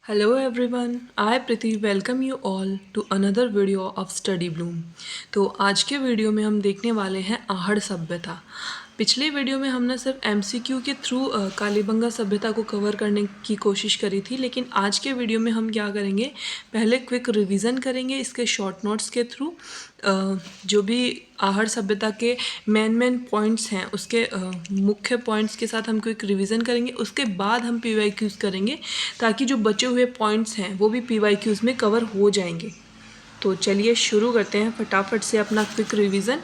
Hello everyone, I Priti welcome you all to another video of Study Bloom। तो आज के video में हम देखने वाले हैं आहड़ सभ्यता। पिछले वीडियो में हमने सिर्फ एमसीक्यू के थ्रू कालीबंगा सभ्यता को कवर करने की कोशिश करी थी, लेकिन आज के वीडियो में हम क्या करेंगे, पहले क्विक रिवीजन करेंगे इसके शॉर्ट नोट्स के थ्रू। जो भी आहड़ सभ्यता के मेन पॉइंट्स हैं उसके मुख्य पॉइंट्स के साथ हम क्विक रिवीजन करेंगे। उसके बाद हम पीवाईक्यूज़ करेंगे ताकि जो बचे हुए पॉइंट्स हैं वो भी पीवाईक्यूज़ में कवर हो जाएंगे। तो चलिए शुरू करते हैं फटाफट से अपना क्विक रिवीजन।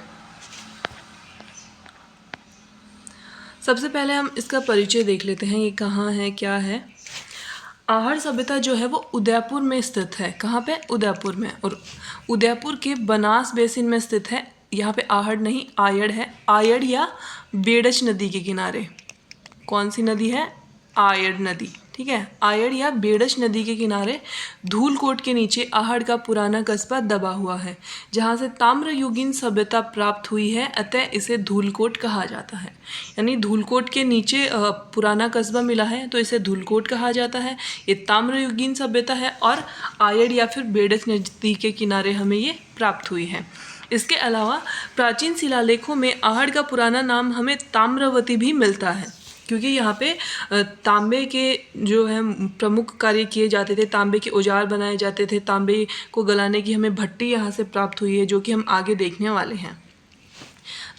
सबसे पहले हम इसका परिचय देख लेते हैं, ये कहाँ है, क्या है। आहड़ सभ्यता जो है वो उदयपुर में स्थित है। कहाँ पे? उदयपुर में। और उदयपुर के बनास बेसिन में स्थित है। यहाँ पे आहड़ नहीं, आयड़ है। आयड़ या बेडच नदी के किनारे। कौन सी नदी है? आयड़ नदी। ठीक है, आयड़ या बेडच नदी के किनारे धूलकोट के नीचे आहड़ का पुराना कस्बा दबा हुआ है, जहाँ से ताम्रयुगीन सभ्यता प्राप्त हुई है, अतः इसे धूलकोट कहा जाता है। यानी धूलकोट के नीचे पुराना कस्बा मिला है तो इसे धूलकोट कहा जाता है। ये ताम्रयुगीन सभ्यता है और आयड़ या फिर बेडच नदी के किनारे हमें ये प्राप्त हुई है। इसके अलावा प्राचीन शिलालेखों में आहड़ का पुराना नाम हमें ताम्रवती भी मिलता है, क्योंकि यहाँ पे तांबे के जो है प्रमुख कार्य किए जाते थे, तांबे के औजार बनाए जाते थे। तांबे को गलाने की हमें भट्टी यहाँ से प्राप्त हुई है, जो कि हम आगे देखने वाले हैं।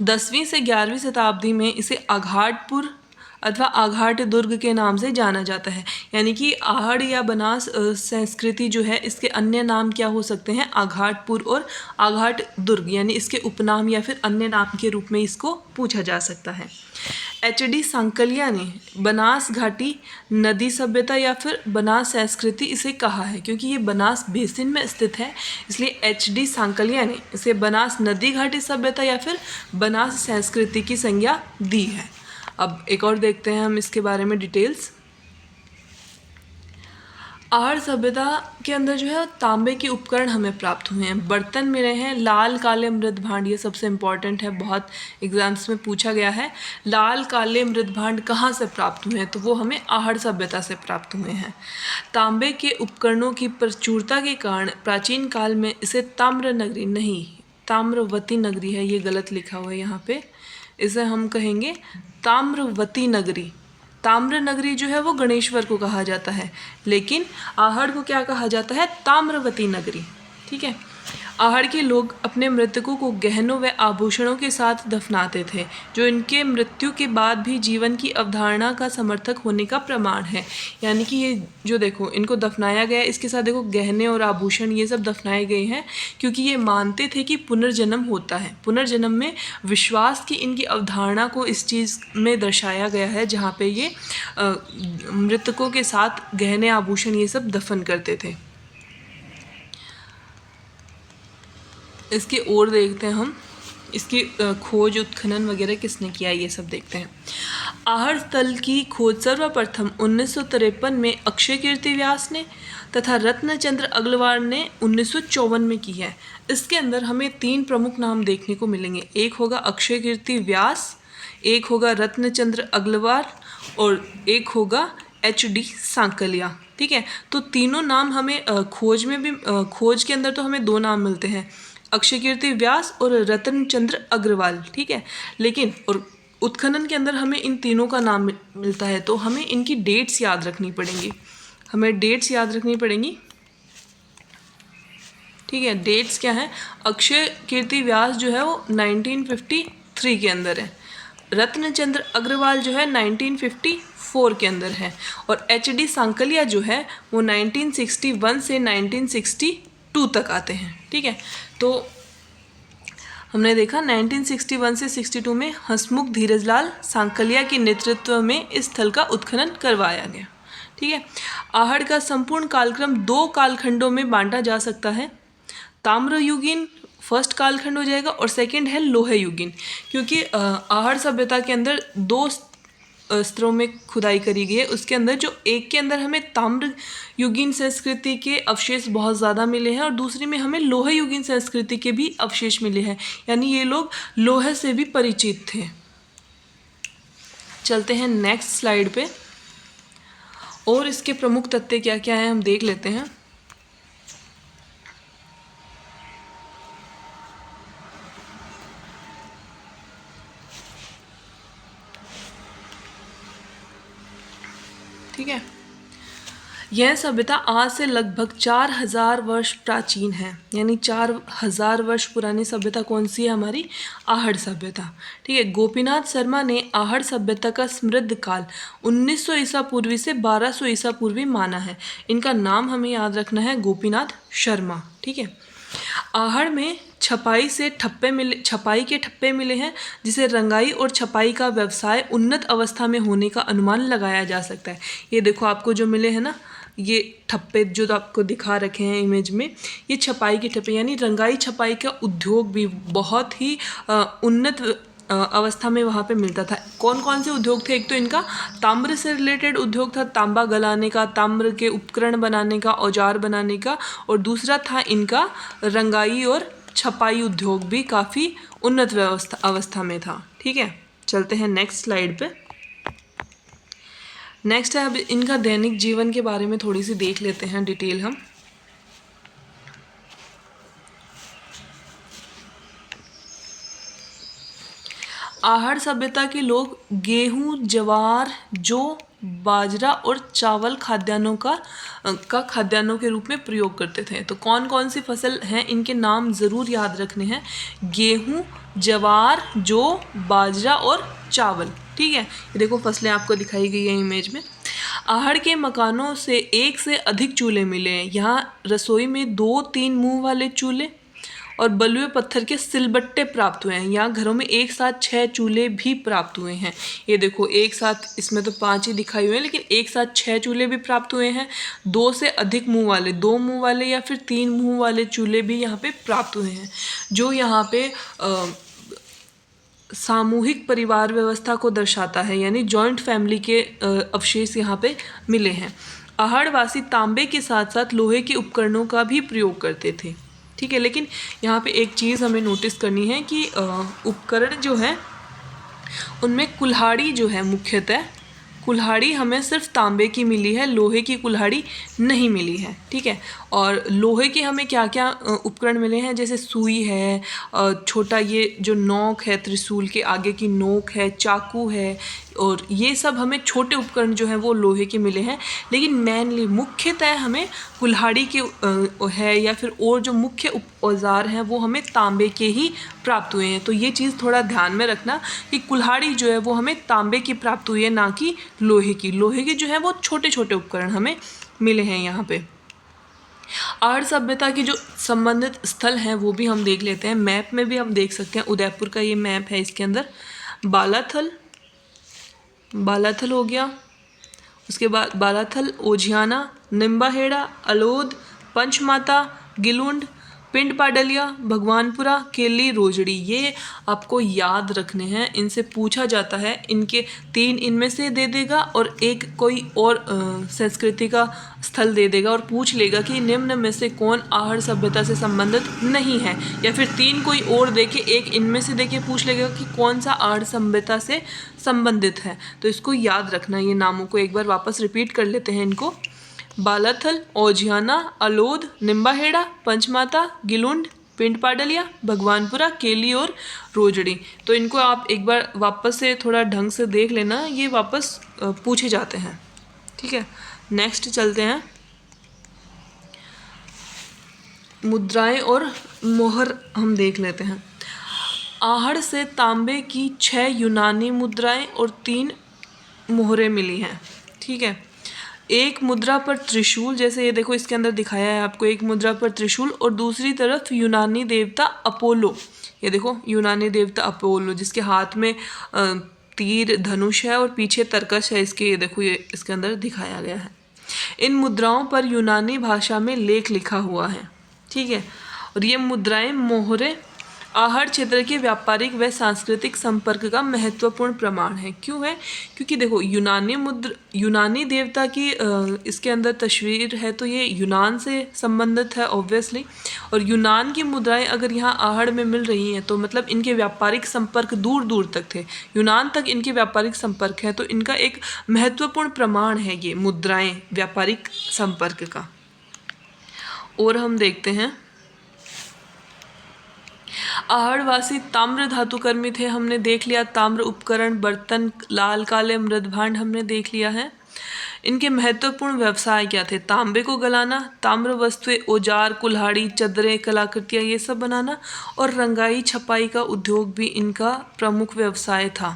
10वीं से 11वीं शताब्दी में इसे आघाटपुर अथवा आघाट दुर्ग के नाम से जाना जाता है। यानी कि आहड़ या बनास संस्कृति जो है, इसके अन्य नाम क्या हो सकते हैं? आघाटपुर और आघाट दुर्ग, यानी इसके उपनाम या फिर अन्य नाम के रूप में इसको पूछा जा सकता है। एच.डी. सांकलिया ने बनास घाटी नदी सभ्यता या फिर बनास संस्कृति इसे कहा है, क्योंकि ये बनास बेसिन में स्थित है, इसलिए एच.डी. सांकलिया ने इसे बनास नदी घाटी सभ्यता या फिर बनास संस्कृति की संज्ञा दी है। अब एक और देखते हैं हम इसके बारे में डिटेल्स। आहड़ सभ्यता के अंदर जो है तांबे के उपकरण हमें प्राप्त हुए हैं। बर्तन मिले हैं लाल काले मृद भांड, ये सबसे इम्पॉर्टेंट है, बहुत एग्जाम्स में पूछा गया है। लाल काले मृद भांड कहाँ से प्राप्त हुए हैं? तो वो हमें आहड़ सभ्यता से प्राप्त हुए हैं। तांबे के उपकरणों की प्रचुरता के कारण प्राचीन काल में इसे ताम्र नगरी नहीं, ताम्रवती नगरी है, ये गलत लिखा हुआ है यहाँ पे, इसे हम कहेंगे ताम्रवती नगरी। ताम्र नगरी जो है वो गणेश्वर को कहा जाता है, लेकिन आहड़ को क्या कहा जाता है? ताम्रवती नगरी। ठीक है। आहड़ के लोग अपने मृतकों को गहनों व आभूषणों के साथ दफनाते थे, जो इनके मृत्यु के बाद भी जीवन की अवधारणा का समर्थक होने का प्रमाण है। यानी कि ये जो देखो इनको दफनाया गया, इसके साथ देखो गहने और आभूषण ये सब दफनाए गए हैं, क्योंकि ये मानते थे कि पुनर्जन्म होता है। पुनर्जन्म में विश्वास की इनकी अवधारणा को इस चीज़ में दर्शाया गया है, जहाँ पे ये मृतकों के साथ गहने आभूषण ये सब दफन करते थे। इसकी ओर देखते हैं हम, इसकी खोज उत्खनन वगैरह किसने किया, ये सब देखते हैं। आहड़ स्थल की खोज सर्वप्रथम 1953 में अक्षय कीर्ति व्यास ने तथा रत्नचंद्र अग्रवाल ने 1954 में की है। इसके अंदर हमें 3 प्रमुख नाम देखने को मिलेंगे, एक होगा अक्षय कीर्ति व्यास, एक होगा रत्नचंद्र अग्रवाल और एक होगा एच.डी. सांकलिया। ठीक है, तो तीनों नाम हमें खोज में भी खोज के अंदर तो हमें 2 नाम मिलते हैं, अक्षय कीर्ति व्यास और रतनचंद्र अग्रवाल। ठीक है, लेकिन और उत्खनन के अंदर हमें इन तीनों का नाम मिलता है, तो हमें इनकी डेट्स याद रखनी पड़ेंगी, हमें डेट्स याद रखनी पड़ेंगी। ठीक है, डेट्स क्या है? अक्षय कीर्ति व्यास जो है वो 1953 के अंदर है, रत्नचंद्र अग्रवाल जो है 1954 के अंदर है, और एच.डी. सांकलिया जो है वो 1961 से 1962 तक आते हैं। ठीक है, तो हमने देखा 1961 से 62 में हंसमुख धीरजलाल सांकलिया के नेतृत्व में इस स्थल का उत्खनन करवाया गया। ठीक है, आहड़ का संपूर्ण कालक्रम 2 कालखंडों में बांटा जा सकता है। ताम्रयुगीन फर्स्ट कालखंड हो जाएगा और सेकंड है लोह युगीन, क्योंकि आहड़ सभ्यता के अंदर 2 स्तरों में खुदाई करी गई है। उसके अंदर जो एक के अंदर हमें ताम्र युगीन संस्कृति के अवशेष बहुत ज़्यादा मिले हैं और दूसरी में हमें लोह युगीन संस्कृति के भी अवशेष मिले हैं, यानी ये लोग लोहे से भी परिचित थे। चलते हैं नेक्स्ट स्लाइड पे। और इसके प्रमुख तथ्य क्या क्या हैं हम देख लेते हैं। ठीक है, यह सभ्यता आज से लगभग 4000 वर्ष प्राचीन है, यानी 4000 वर्ष पुरानी सभ्यता कौन सी है हमारी? आहड़ सभ्यता। ठीक है, गोपीनाथ शर्मा ने आहड़ सभ्यता का समृद्ध काल 1900 ईसा पूर्वी से 1200 ईसा पूर्वी माना है। इनका नाम हमें याद रखना है, गोपीनाथ शर्मा। ठीक है, आहड़ में छपाई के ठप्पे मिले हैं, जिसे रंगाई और छपाई का व्यवसाय उन्नत अवस्था में होने का अनुमान लगाया जा सकता है। ये देखो आपको जो मिले हैं ना, ये ठप्पे जो आपको दिखा रखे हैं इमेज में, ये छपाई के ठप्पे, यानी रंगाई छपाई का उद्योग भी बहुत ही उन्नत अवस्था में वहाँ पे मिलता था। कौन कौन से उद्योग थे? एक तो इनका ताम्र से रिलेटेड उद्योग था, तांबा गलाने का, ताम्र के उपकरण बनाने का, औजार बनाने का, और दूसरा था इनका रंगाई और छपाई उद्योग भी काफ़ी उन्नत अवस्था में था। ठीक है, चलते हैं नेक्स्ट स्लाइड पे। नेक्स्ट है, अब इनका दैनिक जीवन के बारे में थोड़ी सी देख लेते हैं डिटेल हम। आहड़ सभ्यता के लोग गेहूं, ज्वार, जौ, बाजरा और चावल खाद्यान्नों खाद्यान्नों के रूप में प्रयोग करते थे। तो कौन कौन सी फसल हैं, इनके नाम ज़रूर याद रखने हैं। गेहूं, ज्वार, जौ, बाजरा और चावल। ठीक है, ये देखो फसलें आपको दिखाई गई है इमेज में। आहड़ के मकानों से एक से अधिक चूल्हे मिले हैं। यहाँ रसोई में 2-3 मुंह वाले चूल्हे और बलुए पत्थर के सिलबट्टे प्राप्त हुए हैं। यहाँ घरों में एक साथ 6 चूल्हे भी प्राप्त हुए हैं। ये देखो एक साथ, इसमें तो 5 ही दिखाई हुए हैं, लेकिन एक साथ 6 चूल्हे भी प्राप्त हुए हैं। 2 से अधिक मुंह वाले, 2 मुंह वाले या फिर 3 मुंह वाले चूल्हे भी यहाँ पे प्राप्त हुए हैं, जो यहाँ पे सामूहिक परिवार व्यवस्था को दर्शाता है, यानी जॉइंट फैमिली के अवशेष यहाँ पे मिले हैं। आहड़वासी तांबे के साथ साथ लोहे के उपकरणों का भी प्रयोग करते थे। ठीक है, लेकिन यहाँ पे एक चीज़ हमें नोटिस करनी है कि उपकरण जो है उनमें कुल्हाड़ी जो है, मुख्यतः कुल्हाड़ी हमें सिर्फ तांबे की मिली है, लोहे की कुल्हाड़ी नहीं मिली है। ठीक है, और लोहे के हमें क्या क्या उपकरण मिले हैं, जैसे सुई है, छोटा ये जो नोक है, त्रिशूल के आगे की नोक है, चाकू है, और ये सब हमें छोटे उपकरण जो हैं वो लोहे के मिले हैं। लेकिन मेनली मुख्यतः हमें कुल्हाड़ी के है या फिर और जो मुख्य औजार हैं वो हमें तांबे के ही प्राप्त हुए हैं। तो ये चीज़ थोड़ा ध्यान में रखना कि कुल्हाड़ी जो है वो हमें तांबे की प्राप्त हुई है, ना कि लोहे की। लोहे के जो है वो छोटे छोटे उपकरण हमें मिले हैं यहाँ पे। आहड़ सभ्यता के जो संबंधित स्थल हैं वो भी हम देख लेते हैं। मैप में भी हम देख सकते हैं, उदयपुर का ये मैप है, इसके अंदर बालाथल हो गया, उसके बाद बालाथल, ओझियाना, निम्बाहेड़ा, अलोद, पंचमाता, गिलुंड, पिंड पाडलिया, भगवानपुरा, केली, रोजड़ी, ये आपको याद रखने हैं। इनसे पूछा जाता है, इनके 3 इनमें से दे देगा और एक कोई और संस्कृति का स्थल दे देगा और पूछ लेगा कि निम्न में से कौन आहड़ सभ्यता से संबंधित नहीं है, या फिर 3 कोई और देके एक इनमें से देके पूछ लेगा कि कौन सा आहड़ सभ्यता से संबंधित है। तो इसको याद रखना, ये नामों को एक बार वापस रिपीट कर लेते हैं इनको। बालाथल, ओझियाना, अलोद, निम्बाहेड़ा, पंचमाता, गिलुंड, पिंड पाडलिया, भगवानपुरा, केली और रोजड़ी। तो इनको आप एक बार वापस से थोड़ा ढंग से देख लेना, ये वापस पूछे जाते हैं। ठीक है, नेक्स्ट चलते हैं। मुद्राएं और मोहर हम देख लेते हैं। आहड़ से तांबे की 6 यूनानी मुद्राएं और 3 मोहरें मिली हैं। ठीक है, एक मुद्रा पर त्रिशूल, जैसे ये देखो इसके अंदर दिखाया है आपको, एक मुद्रा पर त्रिशूल और दूसरी तरफ यूनानी देवता अपोलो। ये देखो यूनानी देवता अपोलो, जिसके हाथ में तीर धनुष है और पीछे तरकश है इसके, ये देखो ये इसके अंदर दिखाया गया है। इन मुद्राओं पर यूनानी भाषा में लेख लिखा हुआ है। ठीक है, और ये मुद्राएं मोहरें आहड़ क्षेत्र के व्यापारिक व सांस्कृतिक संपर्क का महत्वपूर्ण प्रमाण है। क्यों है? क्योंकि देखो यूनानी देवता की इसके अंदर तस्वीर है, तो ये यूनान से संबंधित है ऑब्वियसली। और यूनान की मुद्राएं अगर यहाँ आहड़ में मिल रही हैं तो मतलब इनके व्यापारिक संपर्क दूर दूर तक थे, यूनान तक इनके व्यापारिक संपर्क है, तो इनका एक महत्वपूर्ण प्रमाण है ये मुद्राएं व्यापारिक संपर्क का। और हम देखते हैं आहड़वासी ताम्र धातुकर्मी थे, हमने देख लिया। ताम्र उपकरण, बर्तन, लाल काले मृदभांड हमने देख लिया है। इनके महत्वपूर्ण व्यवसाय क्या थे? तांबे को गलाना, ताम्र वस्तुएं, औजार, कुल्हाड़ी, चदरें, कलाकृतियाँ ये सब बनाना, और रंगाई छपाई का उद्योग भी इनका प्रमुख व्यवसाय था।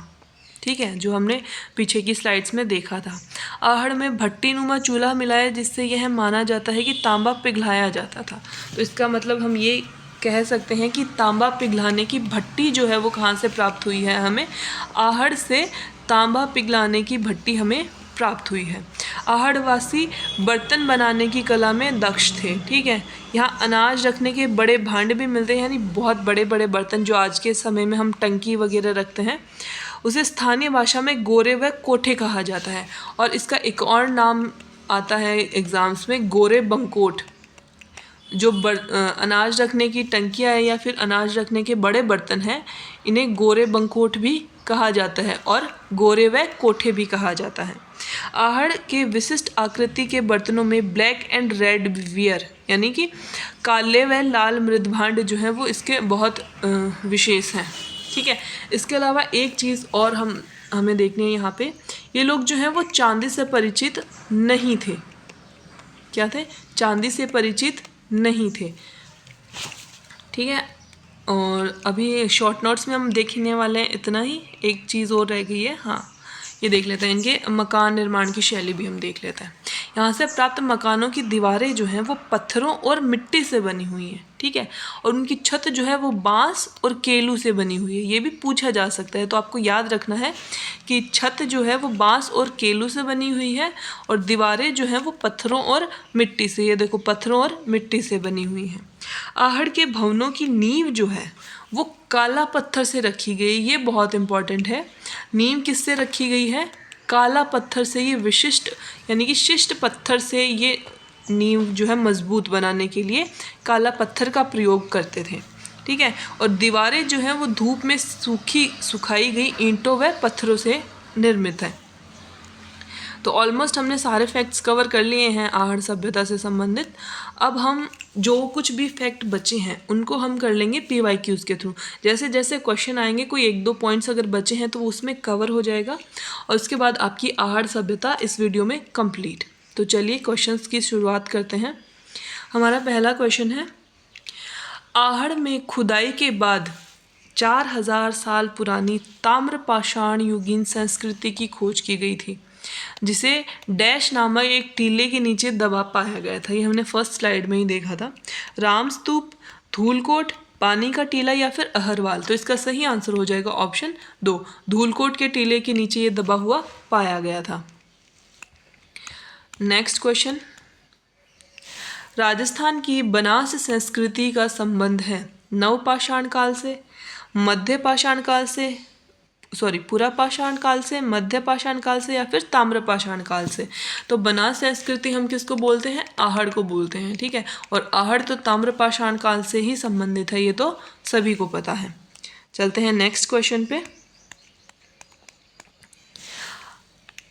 ठीक है, जो हमने पीछे की स्लाइड्स में देखा था। आहड़ में भट्टी नुमा चूल्हा मिलाया जिससे यह माना जाता है कि तांबा पिघलाया जाता था। तो इसका मतलब हम ये कह सकते हैं कि तांबा पिघलाने की भट्टी जो है वो कहाँ से प्राप्त हुई है? हमें आहड़ से तांबा पिघलाने की भट्टी हमें प्राप्त हुई है। आहड़वासी बर्तन बनाने की कला में दक्ष थे। ठीक है, यहाँ अनाज रखने के बड़े भांड भी मिलते हैं, यानी बहुत बड़े बड़े बर्तन जो आज के समय में हम टंकी वगैरह रखते हैं, उसे स्थानीय भाषा में गोरे व कोठे कहा जाता है। और इसका एक और नाम आता है एग्ज़ाम्स में, गोरे बंकोट। जो अनाज रखने की टंकियाँ है या फिर अनाज रखने के बड़े बर्तन हैं, इन्हें गोरे बंकोट भी कहा जाता है और गोरे व कोठे भी कहा जाता है। आहड़ के विशिष्ट आकृति के बर्तनों में ब्लैक एंड रेड वेयर यानी कि काले व लाल मृदभांड जो है वो इसके बहुत विशेष हैं। ठीक है, इसके अलावा एक चीज़ और हमें देखनी है यहाँ पे, ये लोग जो हैं वो चांदी से परिचित नहीं थे। क्या थे? चांदी से परिचित नहीं थे। ठीक है, और अभी शॉर्ट नोट्स में हम देखने वाले हैं इतना ही। एक चीज़ और रह गई है, हाँ ये देख लेते हैं, इनके मकान निर्माण की शैली भी हम देख लेते हैं। यहाँ से प्राप्त मकानों की दीवारें जो हैं वो पत्थरों और मिट्टी से बनी हुई हैं। ठीक है, और उनकी छत जो है वो बांस और केलू से बनी हुई है। ये भी पूछा जा सकता है, तो आपको याद रखना है कि छत जो है वो बांस और केलू से बनी हुई है और दीवारें जो हैं वो पत्थरों और मिट्टी से, ये देखो पत्थरों और मिट्टी से बनी हुई हैं। आहड़ के भवनों की नींव जो है वो काला पत्थर से रखी गई, ये बहुत इंपॉर्टेंट है। नींव किससे रखी गई है? काला पत्थर से। ये विशिष्ट यानी कि शिष्ट पत्थर से ये नींव जो है मजबूत बनाने के लिए काला पत्थर का प्रयोग करते थे। ठीक है, और दीवारें जो हैं वो धूप में सुखाई गई ईंटों व पत्थरों से निर्मित है। तो ऑलमोस्ट हमने सारे फैक्ट्स कवर कर लिए हैं आहड़ सभ्यता से संबंधित। अब हम जो कुछ भी फैक्ट बचे हैं उनको हम कर लेंगे PYQs के थ्रू। जैसे जैसे क्वेश्चन आएंगे, कोई एक दो पॉइंट्स अगर बचे हैं तो वो उसमें कवर हो जाएगा, और उसके बाद आपकी आहड़ सभ्यता इस वीडियो में कंप्लीट। तो चलिए क्वेश्चंस की शुरुआत करते हैं। हमारा पहला क्वेश्चन है, आहड़ में खुदाई के बाद 4000 साल पुरानी ताम्रपाषाण युगीन संस्कृति की खोज की गई थी, जिसे डैश नामक एक टीले के नीचे दबा पाया गया था। ये हमने फर्स्ट स्लाइड में ही देखा था। रामस्तूप, धूलकोट, पानी का टीला या फिर अहरवाल। तो इसका सही आंसर हो जाएगा ऑप्शन 2, धूलकोट के टीले के नीचे ये दबा हुआ पाया गया था। नेक्स्ट क्वेश्चन, राजस्थान की बनास संस्कृति का संबंध है नवपाषाण काल से, मध्य पाषाण काल से, पूरा पाषाण काल से, मध्य पाषाण काल से या फिर ताम्र पाषाण काल से। तो बनास संस्कृति हम किसको बोलते हैं? आहड़ को बोलते हैं। ठीक है, और आहड़ तो ताम्र पाषाण काल से ही संबंधित है, ये तो सभी को पता है। चलते हैं नेक्स्ट क्वेश्चन पे।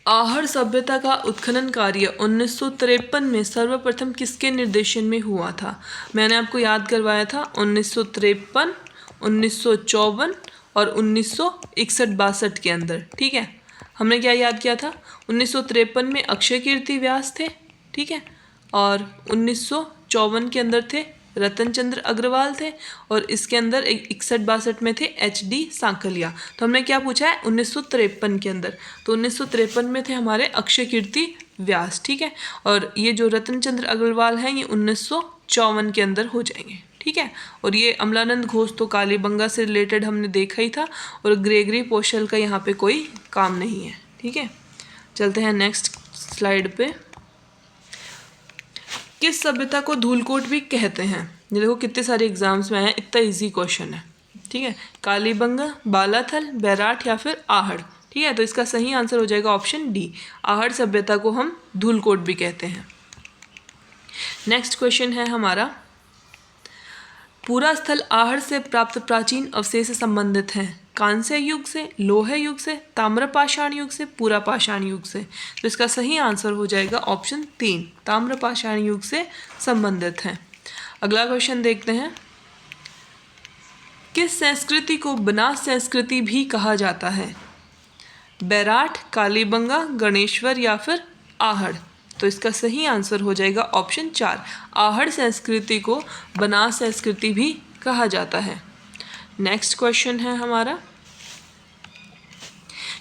आहड़ सभ्यता का उत्खनन कार्य 1953 में सर्वप्रथम किसके निर्देशन में हुआ था? मैंने आपको याद करवाया था 1953, 1954 और 1961-62 के अंदर। ठीक है, हमने क्या याद किया था? 1953 में अक्षय कीर्ति व्यास थे। ठीक है, और 1954 के अंदर थे रतन चंद्र अग्रवाल थे, और इसके अंदर 61-62 में थे HD सांकलिया। तो हमने क्या पूछा है? 1953 के अंदर। तो 1953 में थे हमारे अक्षय कीर्ति व्यास। ठीक है, और ये जो रतन चंद्र अग्रवाल हैं ये 1954 के अंदर हो जाएंगे। ठीक है, और ये अमलानंद घोष तो कालीबंगा से रिलेटेड हमने देखा ही था, और ग्रेगरी पोशल का यहाँ पे कोई काम नहीं है। ठीक है, चलते हैं नेक्स्ट स्लाइड पे। किस सभ्यता को धूलकोट भी कहते हैं? ये देखो कितने सारे एग्जाम्स में आए हैं, इतना इजी क्वेश्चन है। ठीक है, कालीबंगा, बालाथल, बैराठ या फिर आहड़। ठीक है, तो इसका सही आंसर हो जाएगा ऑप्शन डी। आहड़ सभ्यता को हम धूलकोट भी कहते हैं। नेक्स्ट क्वेश्चन है हमारा, पूरा स्थल आहड़ से प्राप्त प्राचीन अवशेष संबंधित हैं कांस्य युग से, लोह युग से, ताम्रपाषाण युग से, पूरा पाषाण युग से। तो इसका सही आंसर हो जाएगा ऑप्शन 3, ताम्रपाषाण युग से संबंधित हैं। अगला क्वेश्चन देखते हैं, किस संस्कृति को बनास संस्कृति भी कहा जाता है? बैराठ, कालीबंगा, गणेश्वर या फिर आहड़। तो इसका सही आंसर हो जाएगा ऑप्शन 4, आहड़ संस्कृति को बनास संस्कृति भी कहा जाता है। नेक्स्ट क्वेश्चन है हमारा,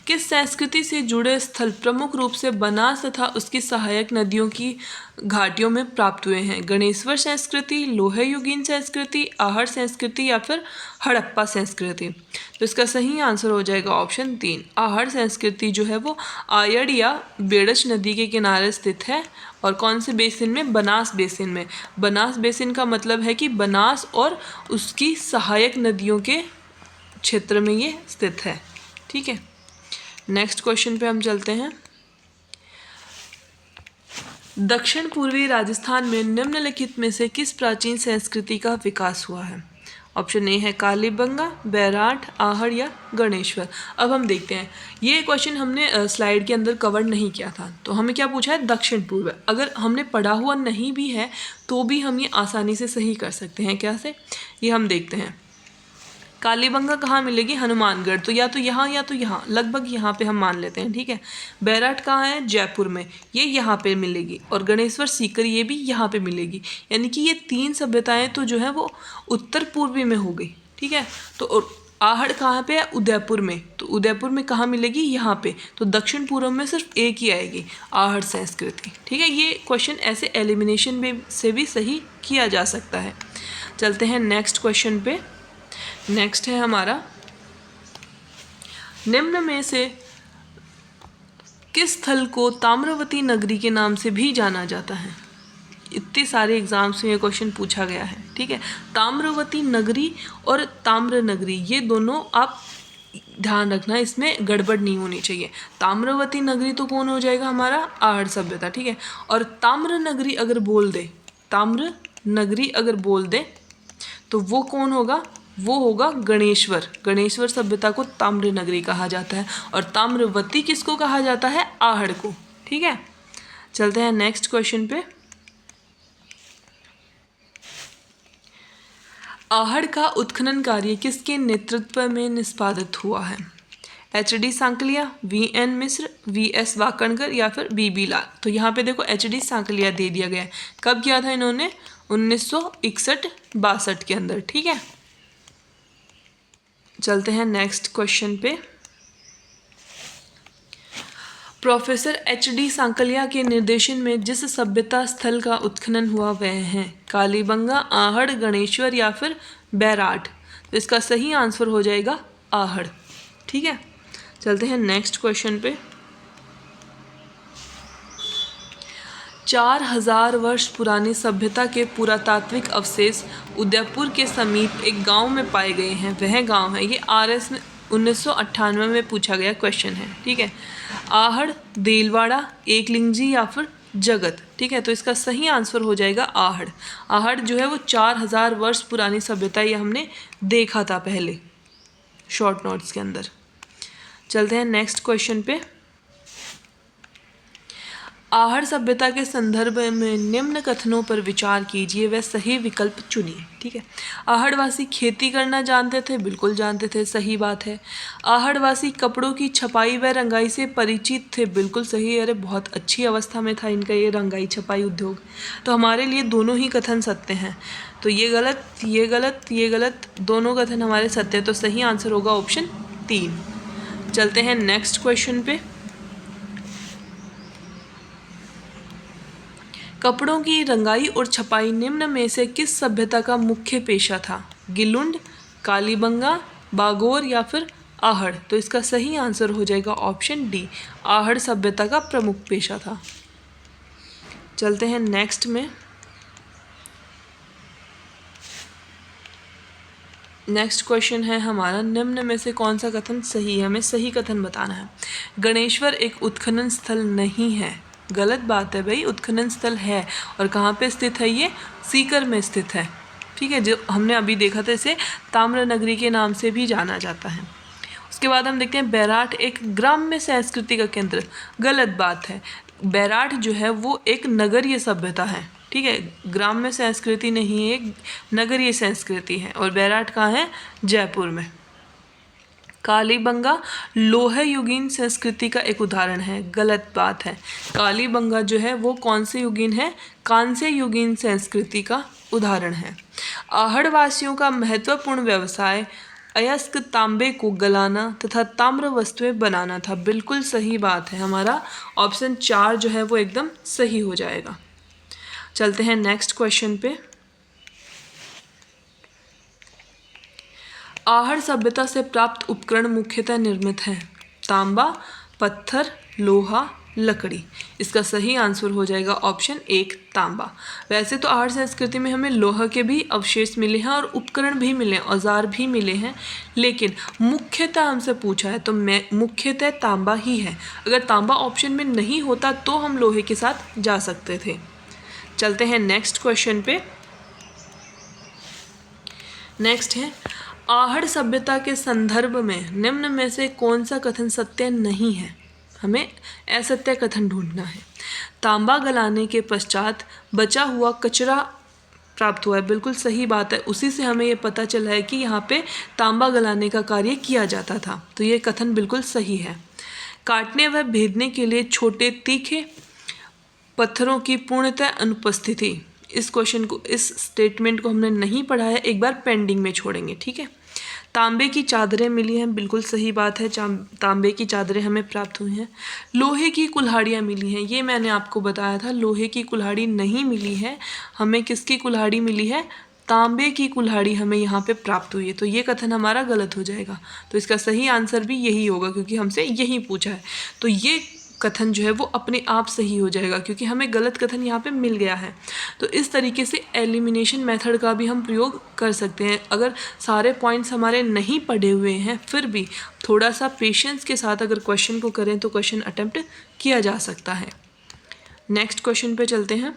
किस संस्कृति से जुड़े स्थल प्रमुख रूप से बनास तथा उसकी सहायक नदियों की घाटियों में प्राप्त हुए हैं? गणेश्वर संस्कृति, लोह युगीन संस्कृति, आहड़ संस्कृति या फिर हड़प्पा संस्कृति। तो इसका सही आंसर हो जाएगा ऑप्शन 3, आहड़ संस्कृति जो है वो आयड़ या बेड़च नदी के किनारे स्थित है। और कौन से बेसिन में? बनास बेसिन में। बनास बेसिन का मतलब है कि बनास और उसकी सहायक नदियों के क्षेत्र में ये स्थित है। ठीक है, नेक्स्ट क्वेश्चन पे हम चलते हैं, दक्षिण पूर्वी राजस्थान में निम्नलिखित में से किस प्राचीन संस्कृति का विकास हुआ है? ऑप्शन ए है कालीबंगा, बैराठ, आहड़ या गणेश्वर। अब हम देखते हैं, ये क्वेश्चन हमने स्लाइड के अंदर कवर नहीं किया था, तो हमें क्या पूछा है? दक्षिण पूर्व। अगर हमने पढ़ा हुआ नहीं भी है तो भी हम ये आसानी से सही कर सकते हैं। कैसे? ये हम देखते हैं, कालीबंगा कहाँ मिलेगी? हनुमानगढ़। तो या तो यहाँ, लगभग यहाँ पे हम मान लेते हैं। ठीक है, बैराठ कहाँ है? जयपुर में, ये यहाँ पे मिलेगी। और गणेश्वर सीकर, ये भी यहाँ पे मिलेगी। यानी कि ये 3 सभ्यताएं तो जो है वो उत्तर पूर्वी में हो गई। ठीक है, तो आहड़ कहाँ पे है? उदयपुर में। तो उदयपुर में कहाँ मिलेगी? यहाँ पे। तो दक्षिण पूर्व में सिर्फ एक ही आएगी, आहड़ संस्कृति। ठीक है, ये क्वेश्चन ऐसे एलिमिनेशन से भी सही किया जा सकता है। चलते हैं नेक्स्ट क्वेश्चन पे। नेक्स्ट है हमारा, निम्न में से किस स्थल को ताम्रवती नगरी के नाम से भी जाना जाता है? इतने सारे एग्जाम्स में ये क्वेश्चन पूछा गया है। ठीक है, ताम्रवती नगरी और ताम्र नगरी, ये दोनों आप ध्यान रखना, इसमें गड़बड़ नहीं होनी चाहिए। ताम्रवती नगरी तो कौन हो जाएगा? हमारा आहड़ सभ्यता। ठीक है, और ताम्र नगरी अगर बोल दे, ताम्र नगरी अगर बोल दे तो वो कौन होगा? वो होगा गणेश्वर। गणेश्वर सभ्यता को ताम्र नगरी कहा जाता है। और ताम्रवती किसको कहा जाता है? आहड़ को। ठीक है, चलते हैं नेक्स्ट क्वेश्चन पे। आहड़ का उत्खनन कार्य किसके नेतृत्व में निष्पादित हुआ है? HD सांकलिया, VN मिश्र, VS वाकणकर या फिर BB लाल। तो यहाँ पे देखो HD सांकलिया दे दिया गया है। कब किया था इन्होंने? 1961-62 के अंदर। ठीक है, चलते हैं नेक्स्ट क्वेश्चन पे। प्रोफेसर HD सांकलिया के निर्देशन में जिस सभ्यता स्थल का उत्खनन हुआ वह है कालीबंगा, आहड़, गणेश्वर या फिर बैराठ। तो इसका सही आंसर हो जाएगा आहड़। ठीक है, चलते हैं नेक्स्ट क्वेश्चन पे। 4000 वर्ष पुरानी सभ्यता के पुरातात्विक अवशेष उदयपुर के समीप एक गांव में पाए गए हैं। वह गांव है, ये RS में 1998 में पूछा गया क्वेश्चन है। ठीक है, आहड़, देलवाड़ा, एकलिंगजी या फिर जगत। ठीक है, तो इसका सही आंसर हो जाएगा आहड़। आहड़ जो है वो 4000 वर्ष पुरानी सभ्यता, ये हमने देखा था पहले शॉर्ट नोट्स के अंदर। चलते हैं नेक्स्ट क्वेश्चन पे। आहड़ सभ्यता के संदर्भ में निम्न कथनों पर विचार कीजिए, वह सही विकल्प चुनिए। ठीक है, आहड़वासी खेती करना जानते थे, बिल्कुल जानते थे, सही बात है। आहड़वासी कपड़ों की छपाई व रंगाई से परिचित थे, बिल्कुल सही। अरे बहुत अच्छी अवस्था में था इनका ये रंगाई छपाई उद्योग। तो हमारे लिए दोनों ही कथन सत्य हैं। तो ये गलत, ये गलत, ये गलत, दोनों कथन हमारे सत्य। तो सही आंसर होगा ऑप्शन 3। चलते हैं नेक्स्ट क्वेश्चन पे। कपड़ों की रंगाई और छपाई निम्न में से किस सभ्यता का मुख्य पेशा था? गिलुंड, कालीबंगा, बागोर या फिर आहड़। तो इसका सही आंसर हो जाएगा ऑप्शन डी, आहड़ सभ्यता का प्रमुख पेशा था। चलते हैं नेक्स्ट में। नेक्स्ट क्वेश्चन है हमारा, निम्न में से कौन सा कथन सही है? हमें सही कथन बताना है। गणेश्वर एक उत्खनन स्थल नहीं है। गलत बात है भाई, उत्खनन स्थल है। और कहाँ पे स्थित है ये? सीकर में स्थित है। ठीक है, जो हमने अभी देखा था, इसे ताम्र नगरी के नाम से भी जाना जाता है। उसके बाद हम देखते हैं बैराठ एक ग्राम्य संस्कृति का केंद्र। गलत बात है, बैराठ जो है वो एक नगरीय सभ्यता है। ठीक है, ग्राम्य संस्कृति नहीं है, नगरीय संस्कृति है। और बैराठ कहाँ है? जयपुर में। कालीबंगा लोह युगीन संस्कृति का एक उदाहरण है। गलत बात है, कालीबंगा जो है वो कौन से युगीन है? कांस्य युगीन संस्कृति का उदाहरण है। आहड़ वासियों का महत्वपूर्ण व्यवसाय अयस्क तांबे को गलाना तथा ताम्र वस्तुएं बनाना था। बिल्कुल सही बात है, हमारा ऑप्शन 4 जो है वो एकदम सही हो जाएगा। चलते हैं नेक्स्ट क्वेश्चन पे। आहड़ सभ्यता से प्राप्त उपकरण मुख्यतः निर्मित हैं। तांबा, पत्थर, लोहा, लकड़ी। इसका सही आंसर हो जाएगा ऑप्शन 1 तांबा। वैसे तो आहड़ संस्कृति में हमें लोहा के भी अवशेष मिले हैं और उपकरण भी मिले, औजार भी मिले हैं, लेकिन मुख्यतः हमसे पूछा है तो मैं मुख्यतः तांबा ही है। अगर तांबा ऑप्शन में नहीं होता तो हम लोहे के साथ जा सकते थे। चलते हैं नेक्स्ट क्वेश्चन पे। नेक्स्ट है, आहड़ सभ्यता के संदर्भ में निम्न में से कौन सा कथन सत्य नहीं है? हमें असत्य कथन ढूंढना है। तांबा गलाने के पश्चात बचा हुआ कचरा प्राप्त हुआ है। बिल्कुल सही बात है, उसी से हमें ये पता चला है कि यहाँ पे तांबा गलाने का कार्य किया जाता था। तो ये कथन बिल्कुल सही है। काटने व भेदने के लिए छोटे तीखे पत्थरों की पूर्णतः अनुपस्थिति। इस क्वेश्चन को, इस स्टेटमेंट को हमने नहीं पढ़ा है, एक बार पेंडिंग में छोड़ेंगे। ठीक है। तांबे की चादरें मिली हैं। बिल्कुल सही बात है, तांबे की चादरें हमें प्राप्त हुई हैं। लोहे की कुल्हाड़ियाँ मिली हैं। ये मैंने आपको बताया था, लोहे की कुल्हाड़ी नहीं मिली है, हमें किसकी कुल्हाड़ी मिली है? तांबे की कुल्हाड़ी हमें यहाँ पे प्राप्त हुई है। तो ये कथन हमारा गलत हो जाएगा। तो इसका सही आंसर भी यही होगा, क्योंकि हमसे यही पूछा है। तो ये कथन जो है वो अपने आप सही हो जाएगा, क्योंकि हमें गलत कथन यहाँ पे मिल गया है। तो इस तरीके से एलिमिनेशन मेथड का भी हम प्रयोग कर सकते हैं। अगर सारे पॉइंट्स हमारे नहीं पढ़े हुए हैं, फिर भी थोड़ा सा पेशेंस के साथ अगर क्वेश्चन को करें तो क्वेश्चन अटेम्प्ट किया जा सकता है। नेक्स्ट क्वेश्चन पे चलते हैं।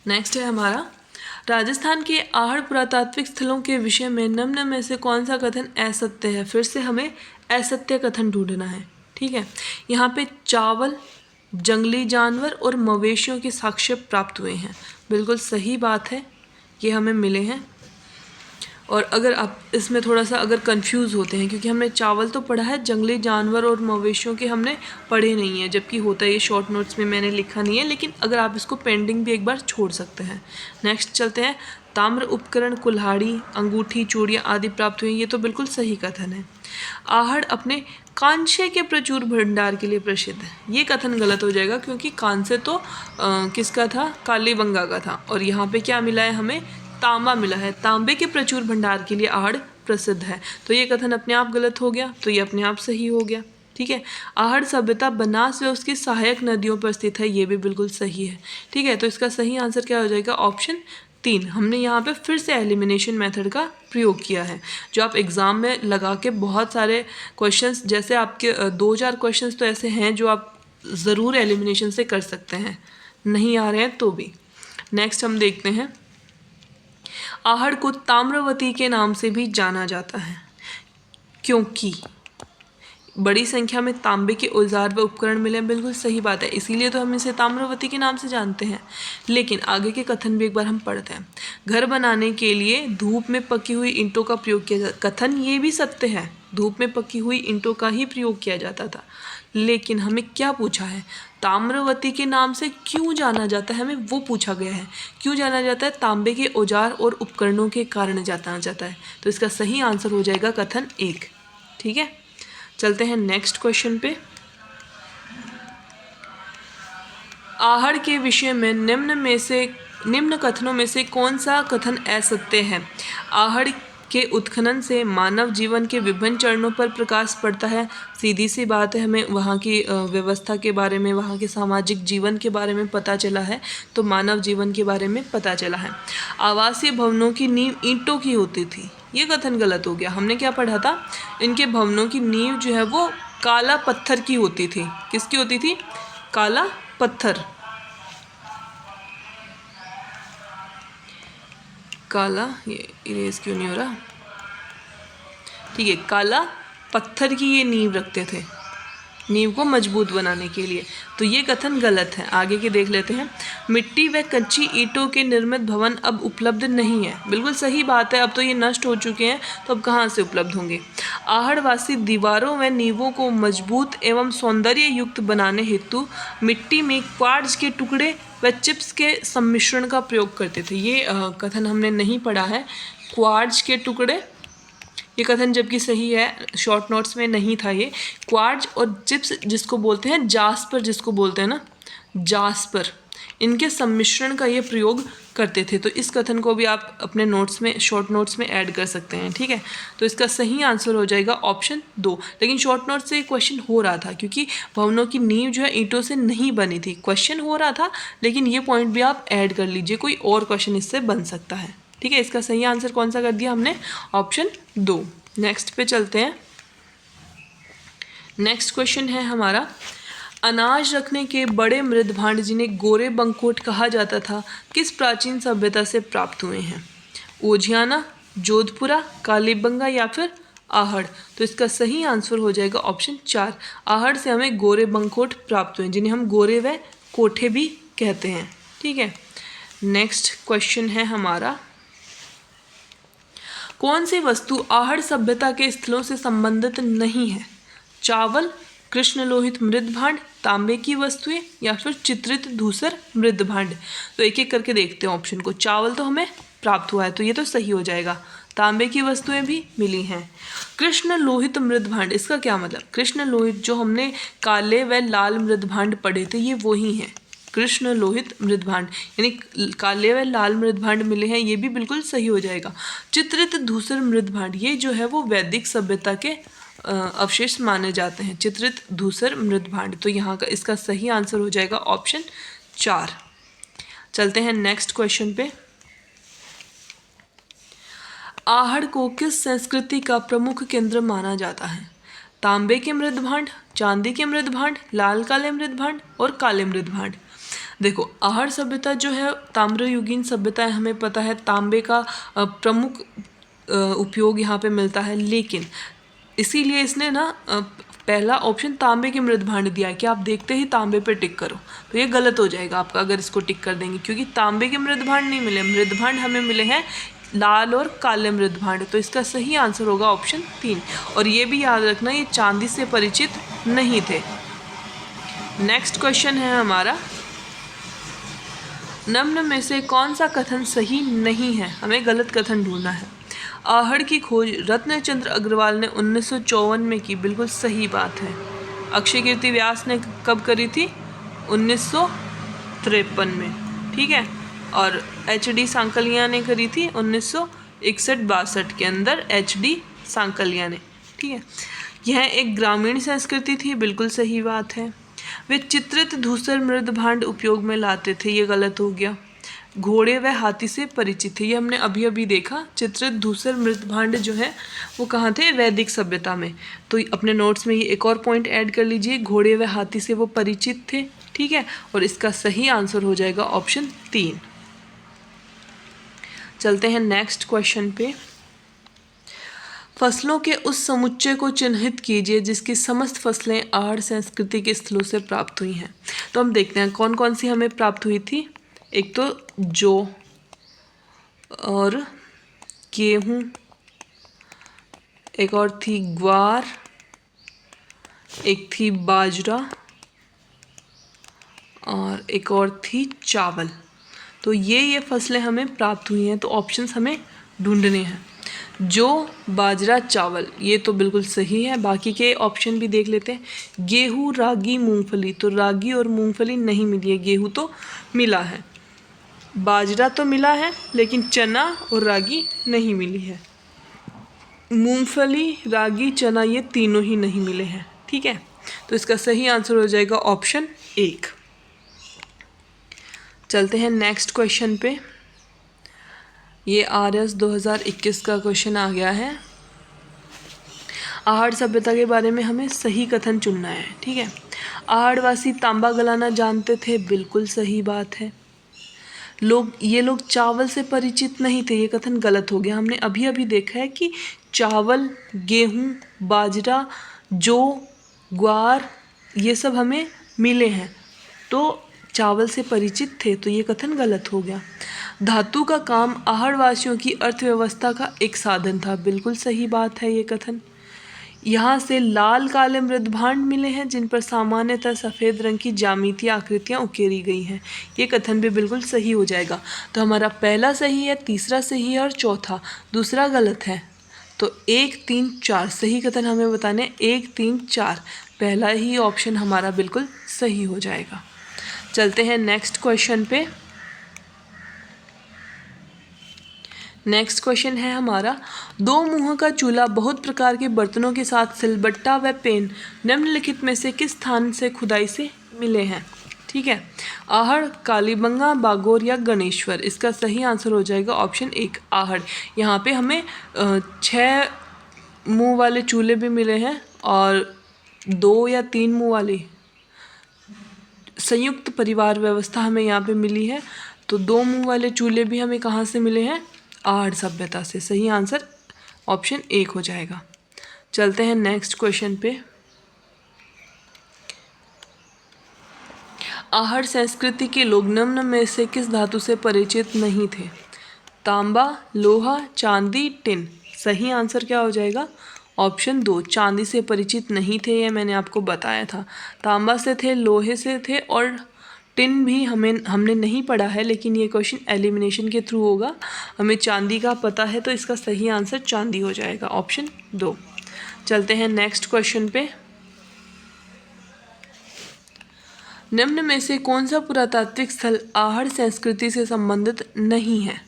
नेक्स्ट है हमारा, राजस्थान के आहड़ पुरातात्विक स्थलों के विषय में निम्न में से कौन सा कथन असत्य है? फिर से हमें असत्य कथन ढूंढना है। ठीक है, यहाँ पे चावल, जंगली जानवर और मवेशियों के साक्ष्य प्राप्त हुए हैं। बिल्कुल सही बात है, ये हमें मिले हैं। और अगर आप इसमें थोड़ा सा अगर कंफ्यूज होते हैं, क्योंकि हमने चावल तो पढ़ा है, जंगली जानवर और मवेशियों के हमने पढ़े नहीं है, जबकि होता है ये शॉर्ट नोट्स में मैंने लिखा नहीं है, लेकिन अगर आप इसको पेंडिंग भी एक बार छोड़ सकते हैं। नेक्स्ट चलते हैं। ताम्र उपकरण, कुल्हाड़ी, अंगूठी, चूड़ियाँ आदि प्राप्त हुई, ये तो बिल्कुल सही कथन है। आहड़ अपने कांस्य के प्रचुर भंडार के लिए प्रसिद्ध है। ये कथन गलत हो जाएगा, क्योंकि कांस्य तो किसका था? कालीबंगा का था। और यहाँ पे क्या मिला है हमें? तांबा मिला है। तांबे के प्रचुर भंडार के लिए आहड़ प्रसिद्ध है। तो ये कथन अपने आप गलत हो गया, तो ये अपने आप सही हो गया। ठीक है। आहड़ सभ्यता बनास व उसकी सहायक नदियों पर स्थित है, ये भी बिल्कुल सही है। ठीक है, तो इसका सही आंसर क्या हो जाएगा? ऑप्शन 3। हमने यहाँ पे फिर से एलिमिनेशन मेथड का प्रयोग किया है, जो आप एग्ज़ाम में लगा के बहुत सारे क्वेश्चंस, जैसे आपके 2-4 क्वेश्चंस तो ऐसे हैं जो आप ज़रूर एलिमिनेशन से कर सकते हैं, नहीं आ रहे हैं तो भी। नेक्स्ट हम देखते हैं, आहड़ को ताम्रवती के नाम से भी जाना जाता है, क्योंकि बड़ी संख्या में तांबे के औजार व उपकरण मिले। बिल्कुल सही बात है, इसीलिए तो हम इसे ताम्रवती के नाम से जानते हैं। लेकिन आगे के कथन भी एक बार हम पढ़ते हैं। घर बनाने के लिए धूप में पकी हुई ईंटों का प्रयोग किया जाता। कथन ये भी सत्य है, धूप में पकी हुई ईंटों का ही प्रयोग किया जाता था। लेकिन हमें क्या पूछा है? ताम्रवती के नाम से क्यों जाना जाता है, हमें वो पूछा गया है। क्यों जाना जाता है? तांबे के औजार और उपकरणों के कारण जाना जाता है। तो इसका सही आंसर हो जाएगा कथन 1। ठीक है, चलते हैं नेक्स्ट क्वेश्चन पे। आहड़ के विषय में निम्न कथनों में से कौन सा कथन असत्य है? आहड़ के उत्खनन से मानव जीवन के विभिन्न चरणों पर प्रकाश पड़ता है। सीधी सी बात है, हमें वहाँ की व्यवस्था के बारे में, वहाँ के सामाजिक जीवन के बारे में पता चला है, तो मानव जीवन के बारे में पता चला है। आवासीय भवनों की नींव ईंटों की होती थी, ये कथन गलत हो गया। हमने क्या पढ़ा था, इनके भवनों की नींव जो है वो काला पत्थर की होती थी। किसकी होती थी? काला पत्थर। काला, ये इरेज क्यों नहीं हो रहा, ठीक है, काला पत्थर की ये नींव रखते थे, नींव को मजबूत बनाने के लिए। तो ये कथन गलत है। आगे के देख लेते हैं। मिट्टी व कच्ची ईंटों के निर्मित भवन अब उपलब्ध नहीं है। बिल्कुल सही बात है, अब तो ये नष्ट हो चुके हैं, तो अब कहाँ से उपलब्ध होंगे। आहड़वासी दीवारों व नींवों को मजबूत एवं सौंदर्य युक्त बनाने हेतु मिट्टी में क्वार्ट्ज के टुकड़े व चिप्स के सम्मिश्रण का प्रयोग करते थे। ये कथन हमने नहीं पढ़ा है। क्वार्ट्ज के टुकड़े, ये कथन जबकि सही है, शॉर्ट नोट्स में नहीं था ये। क्वार्ट्ज और चिप्स जिसको बोलते हैं, जास्पर जिसको बोलते हैं ना, जास्पर, इनके सम्मिश्रण का ये प्रयोग करते थे। तो इस कथन को भी आप अपने नोट्स में, शॉर्ट नोट्स में ऐड कर सकते हैं, ठीक है। तो इसका सही आंसर हो जाएगा ऑप्शन 2। लेकिन शॉर्ट नोट्स से ये क्वेश्चन हो रहा था, क्योंकि भवनों की नींव जो है ईंटों से नहीं बनी थी। क्वेश्चन हो रहा था, लेकिन ये पॉइंट भी आप ऐड कर लीजिए, कोई और क्वेश्चन इससे बन सकता है, ठीक है। इसका सही आंसर कौन सा कर दिया हमने? ऑप्शन 2। नेक्स्ट पे चलते हैं। नेक्स्ट क्वेश्चन है हमारा, अनाज रखने के बड़े मृद भांड जिन्हें गोरे बंकोट कहा जाता था, किस प्राचीन सभ्यता से प्राप्त हुए हैं? ओझियाना, जोधपुरा, कालीबंगा या फिर आहड़? तो इसका सही आंसर हो जाएगा ऑप्शन 4। आहड़ से हमें गोरे बंकोट प्राप्त हुए, जिन्हें हम गोरे व कोठे भी कहते हैं, ठीक है। नेक्स्ट क्वेश्चन है हमारा, कौन सी वस्तु आहड़ सभ्यता के स्थलों से संबंधित नहीं है? चावल, कृष्ण लोहित मृद भांड, तांबे की वस्तुएं या फिर चित्रित धूसर मृद भांड? तो एक एक करके देखते हैं ऑप्शन को। चावल तो हमें प्राप्त हुआ है, तो ये तो सही हो जाएगा। तांबे की वस्तुएं भी मिली हैं। कृष्ण लोहित मृद भांड, इसका क्या मतलब? कृष्ण लोहित, जो हमने काले व लाल मृद भांड पढ़े थे, ये वही हैं कृष्ण लोहित मृद भांड, यानी काले व लाल मृद भांड मिले हैं, ये भी बिल्कुल सही हो जाएगा। चित्रित धूसर मृद भांड, ये जो है वो वैदिक सभ्यता के अवशेष माने जाते हैं, चित्रित धूसर मृद भांड। तो यहाँ का इसका सही आंसर हो जाएगा ऑप्शन 4। चलते हैं नेक्स्ट क्वेश्चन पे। आहड़ को किस संस्कृति का प्रमुख केंद्र माना जाता है? तांबे के मृद भांड, चांदी के मृद भांड, लाल काले मृद भांड और काले मृद भांड? देखो, आहड़ सभ्यता जो है ताम्रयुगीन सभ्यता है, हमें पता है तांबे का प्रमुख उपयोग यहाँ पे मिलता है, लेकिन इसीलिए इसने ना पहला ऑप्शन तांबे के मृद भांड दिया है कि आप देखते ही तांबे पे टिक करो। तो ये गलत हो जाएगा आपका अगर इसको टिक कर देंगे, क्योंकि तांबे के मृद भांड नहीं मिले, मृद भांड हमें मिले हैं लाल और काले मृद भांड। तो इसका सही आंसर होगा ऑप्शन 3। और ये भी याद रखना, ये चांदी से परिचित नहीं थे। नेक्स्ट क्वेश्चन है हमारा, निम्न में से कौन सा कथन सही नहीं है? हमें गलत कथन ढूंढना है। आहड़ की खोज रत्नचंद्र अग्रवाल ने 1954 में की, बिल्कुल सही बात है। अक्षय कीर्ति व्यास ने कब करी थी? 1953 में, ठीक है। और HD सांकलिया ने करी थी 1961-62 के अंदर, HD सांकलिया ने, ठीक है। यह एक ग्रामीण संस्कृति थी, बिल्कुल सही बात है। वे चित्रित धूसर मृद भांड उपयोग में लाते थे, ये गलत हो गया। घोड़े व हाथी से परिचित थे, ये हमने अभी अभी देखा। चित्रित धूसर मृद भांड जो है वो कहाँ थे? वैदिक सभ्यता में। तो अपने नोट्स में ये एक और पॉइंट ऐड कर लीजिए, घोड़े व हाथी से वो परिचित थे, ठीक है। और इसका सही आंसर हो जाएगा ऑप्शन 3। चलते हैं नेक्स्ट क्वेश्चन पे। फसलों के उस समुच्चय को चिन्हित कीजिए जिसकी समस्त फसलें आहड़ संस्कृति के स्थलों से प्राप्त हुई हैं। तो हम देखते हैं कौन कौन सी हमें प्राप्त हुई थी। एक तो जौ और गेहूँ, एक और थी ग्वार, एक थी बाजरा और एक और थी चावल। तो ये फसलें हमें प्राप्त हुई हैं, तो ऑप्शंस हमें ढूंढने हैं। जो, बाजरा, चावल, ये तो बिल्कुल सही है। बाकी के ऑप्शन भी देख लेते हैं। गेहूँ, रागी, मूंगफली, तो रागी और मूंगफली नहीं मिली है, गेहूँ तो मिला है। बाजरा तो मिला है, लेकिन चना और रागी नहीं मिली है। मूंगफली, रागी, चना ये तीनों ही नहीं मिले हैं। ठीक है, तो इसका सही आंसर हो जाएगा ऑप्शन 1। चलते हैं नेक्स्ट क्वेश्चन पे। ये RS 2021 का क्वेश्चन आ गया है। आहड़ सभ्यता के बारे में हमें सही कथन चुनना है। ठीक है, आहड़वासी तांबा गलाना जानते थे, बिल्कुल सही बात है। ये लोग चावल से परिचित नहीं थे, ये कथन गलत हो गया। हमने अभी अभी देखा है कि चावल, गेहूँ, बाजरा, जौ, ग्वार ये सब हमें मिले हैं, तो चावल से परिचित थे, तो ये कथन गलत हो गया। धातु का काम आहड़वासियों की अर्थव्यवस्था का एक साधन था, बिल्कुल सही बात है ये कथन। यहाँ से लाल काले मृदभांड मिले हैं जिन पर सामान्यतः सफ़ेद रंग की ज्यामितीय आकृतियाँ उकेरी गई हैं, ये कथन भी बिल्कुल सही हो जाएगा। तो हमारा पहला सही है, तीसरा सही है और चौथा दूसरा गलत है। तो 1, 3, 4 सही कथन हमें बताने, 1, 3, 4 पहला ही ऑप्शन हमारा बिल्कुल सही हो जाएगा। चलते हैं नेक्स्ट क्वेश्चन पे। नेक्स्ट क्वेश्चन है हमारा, 2 मुँह का चूल्हा बहुत प्रकार के बर्तनों के साथ सिलबट्टा व पेन निम्नलिखित में से किस स्थान से खुदाई से मिले हैं? ठीक है, आहड़, कालीबंगा, बागोर या गणेश्वर। इसका सही आंसर हो जाएगा ऑप्शन 1 आहड़। यहाँ पे हमें 6 मुँह वाले चूल्हे भी मिले हैं और 2 या 3 मुँह वाले संयुक्त परिवार व्यवस्था हमें यहाँ पे मिली है। तो 2 मुँह वाले चूल्हे भी हमें कहाँ से मिले हैं? आहड़ सभ्यता से। सही आंसर ऑप्शन 1 हो जाएगा। चलते हैं नेक्स्ट क्वेश्चन पे। आहड़ संस्कृति के लोग निम्न में से किस धातु से परिचित नहीं थे? तांबा, लोहा, चांदी, टिन। सही आंसर क्या हो जाएगा? ऑप्शन 2 चांदी से परिचित नहीं थे, ये मैंने आपको बताया था। तांबा से थे, लोहे से थे और टिन भी हमने नहीं पढ़ा है, लेकिन ये क्वेश्चन एलिमिनेशन के थ्रू होगा। हमें चांदी का पता है, तो इसका सही आंसर चांदी हो जाएगा ऑप्शन 2। चलते हैं नेक्स्ट क्वेश्चन पे। निम्न में से कौन सा पुरातात्विक स्थल आहड़ संस्कृति से संबंधित नहीं है?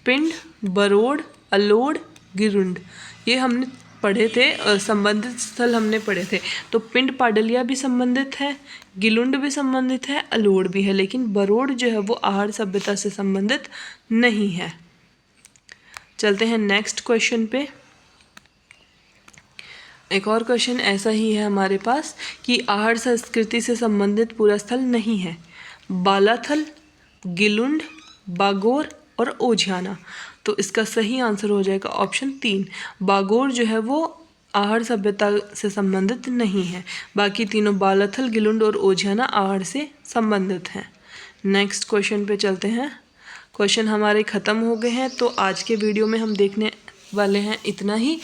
पिंड, बरोड़, अलोड़, गिरुंड। ये हमने पढ़े थे, संबंधित स्थल हमने पढ़े थे। तो पिंड पाडलिया भी संबंधित है, गिलुंड भी संबंधित है, अलोड़ भी है, लेकिन बरोड़ जो है वो आहड़ सभ्यता से संबंधित नहीं है। चलते हैं नेक्स्ट क्वेश्चन पे। एक और क्वेश्चन ऐसा ही है हमारे पास कि आहड़ संस्कृति से संबंधित पूरा स्थल नहीं है। बालाथल, गिलुंड, बागोर और ओझियाना। तो इसका सही आंसर हो जाएगा ऑप्शन 3 बागोर जो है वो आहड़ सभ्यता से संबंधित नहीं है। बाकी तीनों बालाथल, गिलुंड और ओझियाना आहड़ से संबंधित हैं। नेक्स्ट क्वेश्चन पे चलते हैं। क्वेश्चन हमारे ख़त्म हो गए हैं, तो आज के वीडियो में हम देखने वाले हैं इतना ही।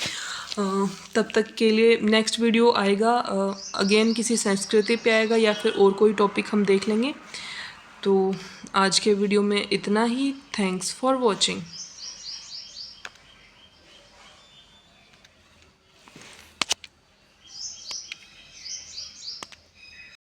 तब तक के लिए नेक्स्ट वीडियो आएगा, अगेन किसी संस्कृति पे आएगा या फिर और कोई टॉपिक हम देख लेंगे। तो आज के वीडियो में इतना ही। Thanks for watching.